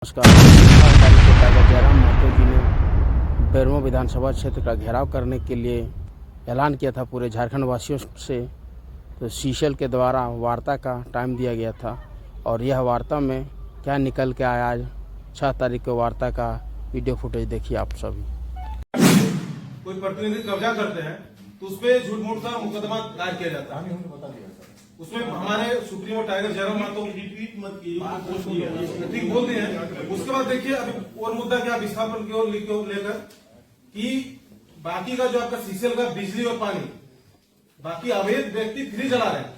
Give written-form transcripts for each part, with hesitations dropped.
नमस्कार। 18 तारीख को टाइगर जयराम महतो जी ने बेरमो विधानसभा क्षेत्र का घेराव करने के लिए ऐलान किया था पूरे झारखंड वासियों से। तो सीशल के द्वारा वार्ता का टाइम दिया गया था और यह वार्ता में क्या निकल के आया, आज 6 तारीख को वार्ता का वीडियो फुटेज देखिए आप सभी। कोई प्रतिनिधि कब्जा करते हैं तो उसपे झूठ मूठ का मुकदमा दायर किया जाता है। उसमें हमारे सुप्रीमो टाइगर जयराम महतो ठीक बोलते हैं। उसके बाद देखिए अभी और मुद्दा क्या, विस्थापन की ओर लेकर कि बाकी का जो आपका सीसीएल का बिजली और पानी बाकी अवैध व्यक्ति फ्री जला रहे हैं,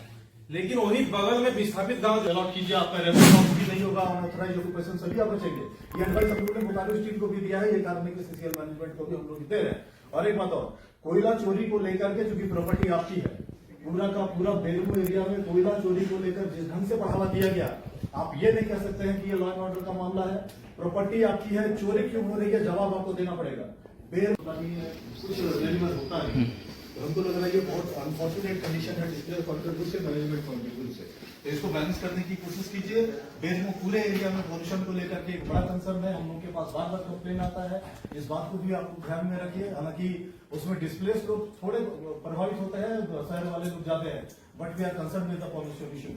लेकिन वही बगल में विस्थापित गांव अलॉट कीजिए, आपका रेवेन्यू भी नहीं होगा, अनऑथराइज्ड ऑक्यूपेशन सभी आप बचेंगे। ये एडवाइस हम लोगों ने बोकारो स्टील को भी दिया है, ये कारण है कि सीसीएल मैनेजमेंट को भी हम लोग दे रहे हैं। और एक बात और, कोयला चोरी को लेकर के चूंकि प्रॉपर्टी आपकी है, पूरा का पूरा बेरमो एरिया में कोयला चोरी को लेकर जिस ढंग से बढ़ावा दिया गया, आप ये नहीं कह सकते हैं कि ये लॉ एंड ऑर्डर का मामला है। प्रॉपर्टी आपकी है, चोरी क्यों हो रही है, जवाब आपको देना पड़ेगा। कुछ रेलिवेंट होता है, हमको लग रहा है ये बहुत अनफॉर्चुनेट कंडीशन है डिस्प्ले पॉइंट ऑफ व्यू से, मैनेजमेंट पॉइंट ऑफ व्यू से। तो इसको बैलेंस करने की कोशिश कीजिए। बेरमो पूरे एरिया में पॉल्यूशन को लेकर के एक बड़ा कंसर्न है, हम लोग के पास बार बार कंप्लेन आता है, इस बात को भी आप ध्यान में रखिए। हालांकि उसमें डिस्प्लेस लोग थोड़े प्रभावित होते हैं, शहर वाले लोग ज्यादा है, but we are concern with the pollution issue.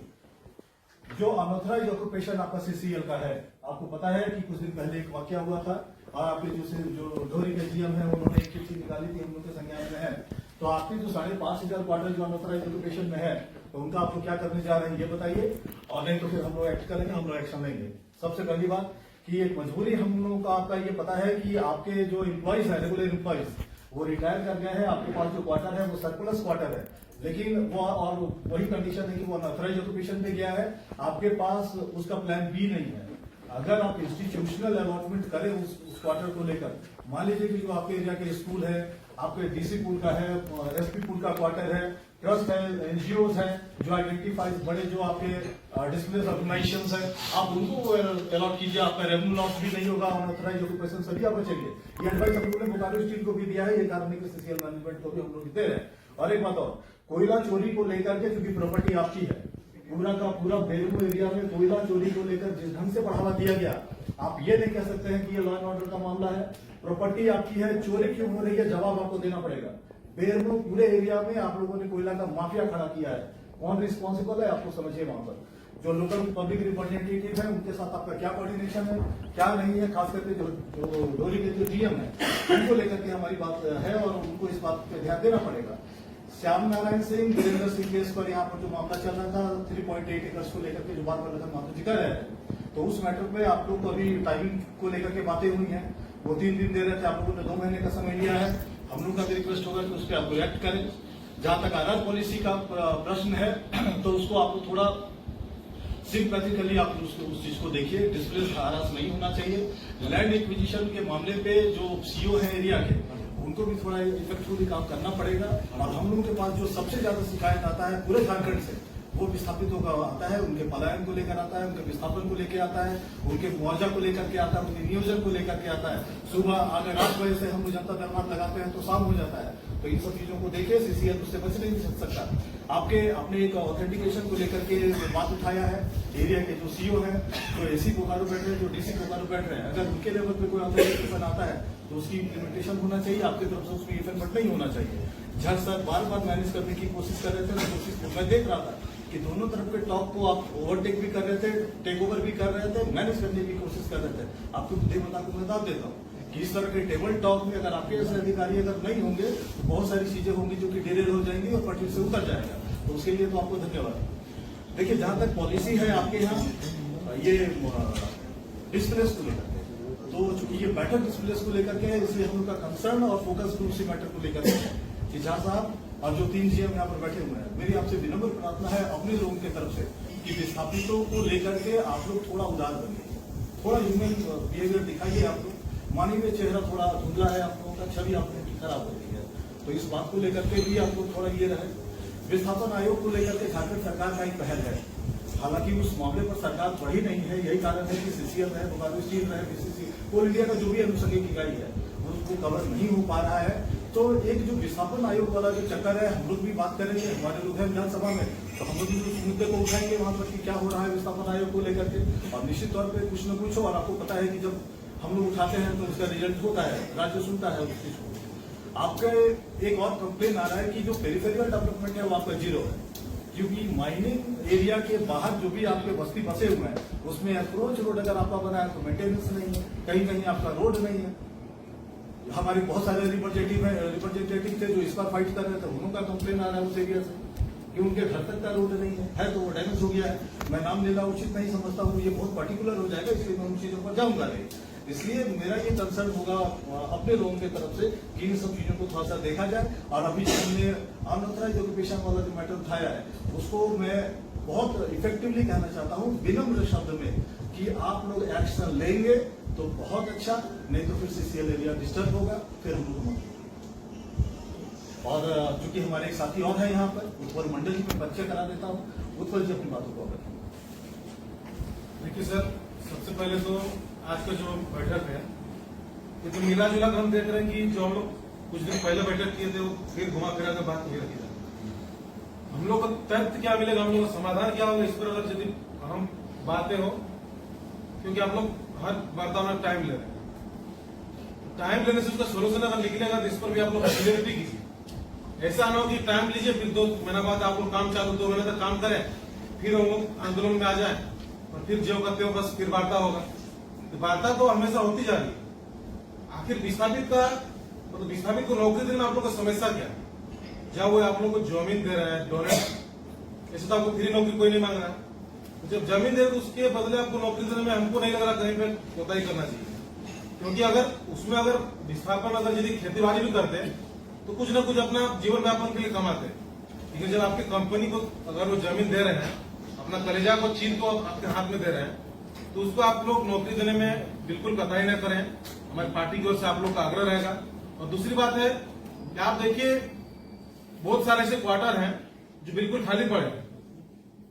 जो अनऑथराइज्ड ऑक्यूपेशन आपका सीसीएल का है, आपको पता है कि कुछ दिन पहले एक वाकया हुआ था और आपके जो ढोरी के जीएम है उन्होंने एक चिट्ठी निकाली थी, हम लोग के संज्ञान में है। तो आपकी जो 5,500 क्वार्टर जो अनऑथराइज्ड ऑक्यूपेशन में है, तो उनका आप लोग क्या करने जा रहे हैं ये बताइए, और नहीं तो फिर हम लोग एक्ट करेंगे, हम लोग एक्शन लेंगे। सबसे पहली बात कि एक मजबूरी हम लोगों का आपका ये पता है कि आपके जो एम्प्लॉइज है, रेगुलर एम्प्लॉइज, वो रिटायर कर गए हैं, आपके पास जो क्वार्टर है वो सर्कुलस क्वार्टर है, लेकिन वो और वही कंडीशन है कि वो अनऑथराइज्ड ऑक्यूपेशन पे गया है, आपके पास उसका प्लान बी नहीं है। अगर आप इंस्टीट्यूशनल अलॉटमेंट करें उस क्वार्टर को लेकर, मान लीजिए कि जो आपके एरिया के स्कूल है, आपके डीसी पुल का है, एसपी पुल का क्वार्टर है, ट्रस्ट है, एनजीओ है, जो आइडेंटिफाइड बड़े जो आपके डिस्प्लेस ऑर्गेनाइजेशंस है, आप उनको अलॉट कीजिए, आपका रेवेन्यू लॉस भी नहीं होगा, अनऑथराइज्ड ऑक्यूपेशन सभी आप बचेंगे। ये एडवाइस हम लोगों ने बोकारो स्टील को भी दिया है, ये कारण है कि सीसीएल मैनेजमेंट को भी हम लोग दे रहे हैं। और एक बात और, कोयला चोरी को लेकर के चूंकि प्रॉपर्टी आपकी है, पूरा का पूरा बेरमो एरिया में कोयला चोरी को लेकर जिस ढंग से बढ़ावा दिया गया, आप ये नहीं कह सकते हैं कि ये लॉ एंड ऑर्डर का मामला है। प्रॉपर्टी आपकी है, चोरी क्यों हो रही है, जवाब आपको देना पड़ेगा। बेरमो पूरे एरिया में आप लोगों ने कोयला का माफिया खड़ा किया है, कौन रिस्पॉन्सिबल है आपको समझिए। वहां पर जो लोकल पब्लिक रिप्रेजेंटेटिव है, उनके साथ आपका क्या कोऑर्डिनेशन है, क्या नहीं है, खास करके जो डोरी के जो डीएम है, उनको लेकर के हमारी बात है और उनको इस बात पे ध्यान देना पड़ेगा। श्याम नारायण सिंह, वीरेंद्र सिंह केस पर यहाँ पर जो मामला चल रहा था 3.8 एकड़ को लेकर के, जो बात पर महतो जी कर रहे हैं, तो उस मैटर पे आप लोग को अभी टाइमिंग को लेकर के बातें हुई हैं, वो 3 दिन दे रहे थे, आप लोगों ने 2 महीने का समय लिया है। हम लोग का भी रिक्वेस्ट होगा कि उस पर आप रिएक्ट करें। जहां तक आधार पॉलिसी का प्रश्न है, तो उसको आपको थोड़ा सिंपैथेटिकली आप उस चीज को देखिए, डिस्प्लेस हरास नहीं होना चाहिए। लैंड एक्विजिशन के मामले पे जो सीओ है एरिया के, उनको भी थोड़ा इफेक्टिवली काम करना पड़ेगा। और हम लोगों के पास जो सबसे ज्यादा शिकायत आता है पूरे झारखंड से, वो विस्थापितों का आता है, उनके पलायन को लेकर आता है, उनके विस्थापन को लेकर आता है, उनके मुआवजा को लेकर के आता है, उनके नियोजन को लेकर के आता है। सुबह अगर 8 बजे से हम जनता दरबार लगाते हैं तो शाम हो जाता है, तो इन सब चीजों को देखिए, सीसीएल उससे बच नहीं सकता। आपने एक ऑथेंटिकेशन को लेकर के बात उठाया है, एरिया के जो सीओ है, जो एसी बोकारो बैठ रहे हैं, जो डीसी बोकारो बैठ रहे हैं, अगर उनके लेवल पे कोई ऑथेंटिकेशन आता है तो उसकी इम्प्लीमेंटेशन होना चाहिए, आपकी तरफ से उसमें इफेक्ट नहीं होना चाहिए। झट सर बार बार मैनेज करने की कोशिश कर रहे थे, कोशिश मैं देख रहा था कि दोनों तरफ के टॉक को आप ओवरटेक भी कर रहे थे, टेक ओवर भी कर रहे थे, मैनेज करने की कोशिश कर रहे थे। आपको बुद्धिमत्ता को मैं दाद देता हूँ कि इस तरह के टेबल टॉक में अगर आपके जैसे अधिकारी अगर नहीं होंगे तो बहुत सारी चीजें होंगी जो कि डिरेल हो जाएंगी और पटरी से उतर जाएगा। तो उसके लिए तो आपको धन्यवाद। देखिए, जहां तक पॉलिसी है आपके यहाँ ये डिस्प्लेस को लेकर, तो चूंकि ये बैठक डिस्प्लेस को लेकर के है, इसलिए हम लोग का कंसर्न और फोकस भी उसी मैटर को लेकर के झा साहब और जो 3 जीएम यहाँ पर बैठे हुए हैं, मेरी आपसे विनम्र प्रार्थना है अपने लोगों की तरफ से कि विस्थापितों को लेकर के आप लोग थोड़ा उदार बनिए, थोड़ा ह्यूमन बिहेवियर दिखाइए। आप लोग मानवीय चेहरा थोड़ा धुंधला है, आप लोगों का छवि आप लोगों की खराब हो रही है, तो इस बात को लेकर के भी आप लोग थोड़ा ये रहे। विस्थापन आयोग को लेकर के झारखंड सरकार का एक पहल है, हालांकि उस मामले पर सरकार बढ़ी नहीं है, यही कारण है कि सीसीएल रहे, बोकारो स्टील रहे, बीसीसी, कोल इंडिया का जो भी अनुषंगिक इकाई है उसको कवर नहीं हो पा रहा है। तो एक जो विस्थापन आयोग वाला जो चक्कर है, हम लोग भी बात करेंगे, हमारे लोग हैं विधानसभा में, तो हम लोग भी उस मुद्दे को उठाएंगे वहां पर कि क्या हो रहा है विस्थापन आयोग को लेकर के। और निश्चित तौर पे कुछ न कुछ हो, और आपको पता है कि जब हम लोग उठाते हैं तो इसका रिजल्ट होता है, राज्य सुनता है उस चीज को। आपके एक और कंप्लेन आ रहा है कि जो पेरिफेरियल डेवलपमेंट है वो आपका जीरो है, क्योंकि माइनिंग एरिया के बाहर जो भी आपके बस्ती बसे हुए हैं उसमें अप्रोच रोड अगर आपका बना है तो मेंटेनेंस नहीं है, कहीं कहीं आपका रोड नहीं है। हमारे बहुत सारे रिप्रेजेंटेटिव थे जो इस पर फाइट कर रहे थे, उनका कंप्लेन आ रहा है उस एरिया से कि उनके घर तक का रोड नहीं है तो वो डैमेज हो गया है। मैं नाम लेना उचित नहीं समझता हूँ, ये बहुत पर्टिकुलर हो जाएगा, इसलिए मैं उन चीजों पर जाऊंगा नहीं। इसलिए मेरा ये कंसर्न होगा अपने लोगों की तरफ से कि इन सब चीजों को थोड़ा सा देखा जाए। और अभी जो हमने अनऑथराइज्ड ऑक्यूपेशन वाला जो मैटर उठाया है उसको मैं बहुत इफेक्टिवली कहना चाहता हूँ विनम्र शब्द में कि आप लोग एक्शन लेंगे तो बहुत अच्छा, नहीं तो फिर सीसीएल एरिया डिस्टर्ब होगा, फिर हम लोग। और चूंकि हमारे एक साथी और है यहाँ पर उत्पल मंडल जी, मैं परिचय करा देता हूँ, उत्पल जी अपनी बातों को बताएं। देखिए सर, सबसे पहले तो आज का जो बैठक है ये तो मिला जुला कर हम देख रहे हैं कि जो हम लोग कुछ दिन पहले बैठक किए थे वो फिर घुमा फिरा कर बात नहीं रखी जाती। हम लोग को तथ्य क्या मिलेगा, हम लोग का समाधान क्या होगा, इस पर अगर यदि हम बातें हो, क्योंकि आप लोग हर वार्ता में टाइम ले रहे हैं, टाइम लेने से उसका सोल्यूशन अगर निकलेगा तो इस पर भी आप लोग क्लियरिटी कीजिए। ऐसा ना हो कि टाइम लीजिए फिर 2 महीना बाद आप लोग काम चालू 2 महीने तक काम करें, फिर हम लोग आंदोलन में आ जाए और फिर जो करते हो बस फिर वार्ता होगा। तो वार्ता तो हमेशा होती जा रही है। आखिर विस्थापित का मतलब विस्थापित को नौकरी देने में आप लोग का समस्या क्या है? जब वो आप लोग को जमीन दे रहे हैं डोनेट, ऐसे तो आपको फ्री नौकरी कोई नहीं मांग रहा है। जब जमीन दे तो उसके बदले आपको नौकरी देने में हमको नहीं लग रहा कहीं पे कोताही करना चाहिए, क्योंकि अगर उसमें अगर विस्थापन अगर यदि खेती बाड़ी भी करते हैं तो कुछ ना कुछ अपना जीवन व्यापन के लिए कमाते हैं। लेकिन जब आपकी कंपनी को अगर वो जमीन दे रहे हैं, अपना कलेजा को चीन को आपके हाथ में दे रहे हैं, तो उसको आप लोग नौकरी देने में बिल्कुल कताई न करें। हमारी पार्टी की ओर से आप लोग का आग्रह रहेगा। और दूसरी बात है कि आप देखिए बहुत सारे ऐसे क्वार्टर हैं जो बिल्कुल खाली पड़े हैं,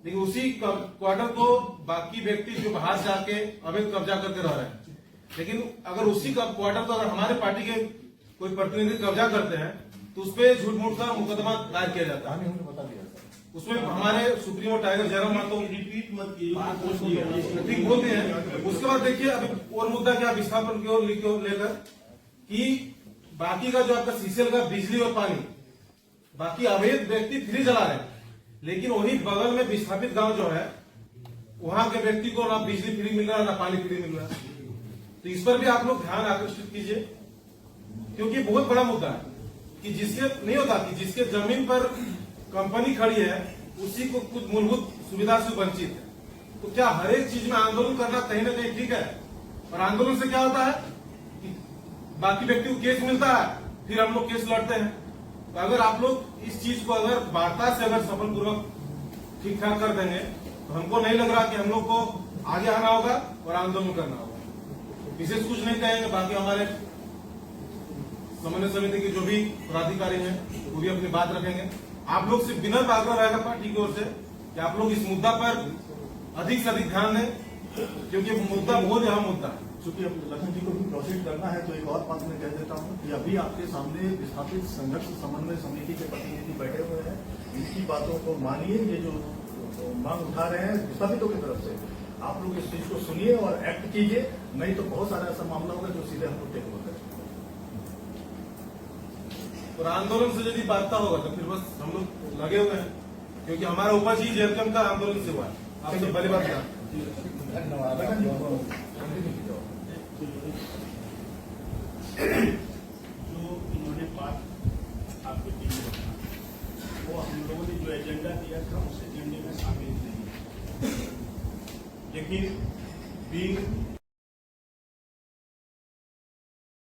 लेकिन उसी क्वार्टर को बाकी व्यक्ति जो बाहर से आके अवैध कब्जा करके रह रहे हैं। लेकिन अगर उसी क्वार्टर को अगर हमारे पार्टी के कोई प्रतिनिधि कब्जा करते हैं तो उस पर झूठ मूठ का मुकदमा दायर किया जाता है। बता दिया सर, उसमें हमारे सुप्रीमो टाइगर जयराम मातो रिपीट मत कीजिए, ठीक बोलते हैं। उसके बाद देखिए अभी और मुद्दा क्या विस्थापन की ओर लेकर कि बाकी का जो आपका सीसीएल का बिजली और पानी बाकी अवैध व्यक्ति फ्री जला रहे हैं, लेकिन वही बगल में विस्थापित गांव जो है वहां के व्यक्ति को ना बिजली फ्री मिल रहा है ना पानी फ्री मिल रहा है। तो इस पर भी आप लोग ध्यान आकर्षित कीजिए, क्योंकि बहुत बड़ा मुद्दा है कि जिसके नहीं होता कि जिसके जमीन पर कंपनी खड़ी है उसी को कुछ मूलभूत सुविधा से वंचित है। तो क्या हर एक चीज में आंदोलन करना कहीं ना कहीं ठीक है? और आंदोलन से क्या होता है कि बाकी व्यक्ति को केस मिलता है, फिर हम लोग केस लड़ते हैं। तो अगर आप लोग इस चीज को अगर वार्ता से अगर सफलपूर्वक ठीक ठाक कर देंगे तो हमको नहीं लग रहा कि हम लोग को आगे आना होगा और आंदोलन करना होगा। विशेष कुछ नहीं कहेंगे, बाकी हमारे समन्वय समिति के जो भी पदाधिकारी हैं वो भी अपनी बात रखेंगे। आप लोग से विनम्र आग्रह रहेगा पार्टी की ओर से कि आप लोग इस मुद्दा पर अधिक से अधिक ध्यान दें, क्योंकि मुद्दा बहुत अहम मुद्दा है। चूंकि अब लखन जी को भी प्रोसीड करना है तो एक और बात मैं कह देता हूँ कि अभी आपके सामने विस्थापित संघर्ष समन्वय समिति के प्रतिनिधि बैठे हुए हैं, इनकी बातों को मानिए। ये जो मांग उठा रहे हैं विस्थापितों की तरफ से, आप लोग इस चीज को सुनिए और एक्ट कीजिए, नहीं तो बहुत सारा ऐसा मामला होगा जो सीधे हमको टेक ओवर करेगा। और आंदोलन से यदि बातता होगा तो फिर बस हम लोग लगे हुए हैं, क्योंकि हमारा उपज ही जेलकम का आंदोलन से हुआ है। आपसे पहली बात क्या धन्यवाद। लखन जी जो इन्होंने बात आपको दी वो हम लोगों ने जो एजेंडा दिया था उस एजेंडे में शामिल नहीं, लेकिन बीइंग